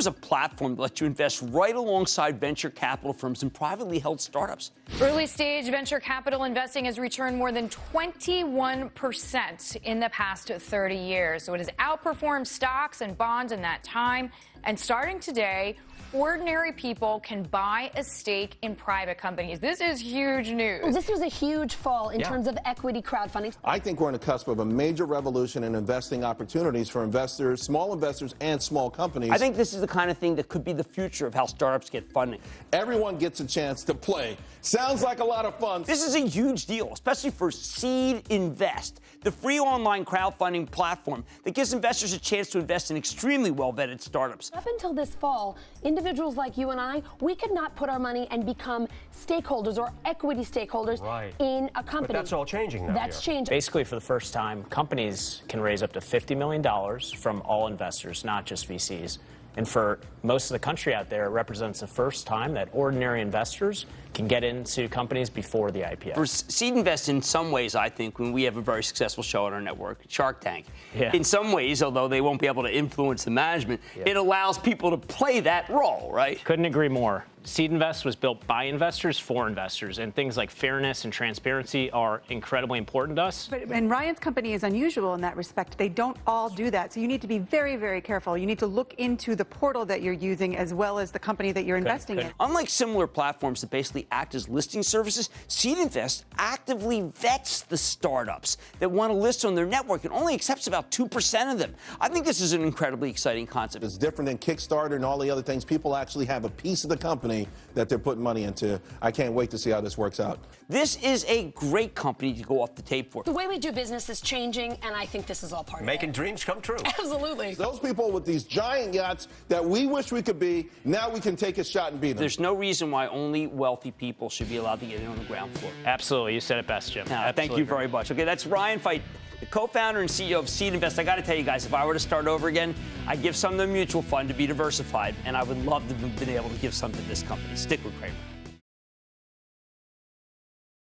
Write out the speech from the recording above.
is a platform that lets you invest right alongside venture capital firms and privately held startups. Early stage venture capital investing has returned more than 21% in the past 30 years. So it has outperformed stocks and bonds in that time. And starting today, ordinary people can buy a stake in private companies. This is huge news. Well, this was a huge fall in terms of equity crowdfunding. I think we're on the cusp of a major revolution in investing opportunities for investors, small investors, and small companies. I think this is the kind of thing that could be the future of how startups get funding. Everyone gets a chance to play. Sounds like a lot of fun. This is a huge deal, especially for SeedInvest, the free online crowdfunding platform that gives investors a chance to invest in extremely well-vetted startups. Up until this fall, individuals like you and I, we could not put our money and become stakeholders or equity stakeholders in a company. But that's all changing now. That's changing. Basically, for the first time, companies can raise up to $50 million from all investors, not just VCs. And for most of the country out there, it represents the first time that ordinary investors can get into companies before the IPO. For SeedInvest, in some ways, I think, when we have a very successful show on our network, Shark Tank, in some ways, although they won't be able to influence the management, it allows people to play that role, right? Couldn't agree more. SeedInvest was built by investors for investors, and things like fairness and transparency are incredibly important to us. And Ryan's company is unusual in that respect. They don't all do that. So you need to be very, very careful. You need to look into the portal that you're using as well as the company that you're investing in. Unlike similar platforms that basically act as listing services, SeedInvest actively vets the startups that want to list on their network and only accepts about 2% of them. I think this is an incredibly exciting concept. It's different than Kickstarter and all the other things. People actually have a piece of the company that they're putting money into. I can't wait to see how this works out. This is a great company to go off the tape for. The way we do business is changing, and I think this is all part of it. Making dreams come true. Absolutely. Those people with these giant yachts that we wish we could be, now we can take a shot and beat them. There's no reason why only wealthy people should be allowed to get in on the ground floor. Absolutely. You said it best, Jim. Thank you very much. Okay, that's Ryan Feit, the co-founder and CEO of SeedInvest. I got to tell you guys, if I were to start over again, I'd give some to the mutual fund to be diversified, and I would love to have been able to give some to this company. Stick with Kramer.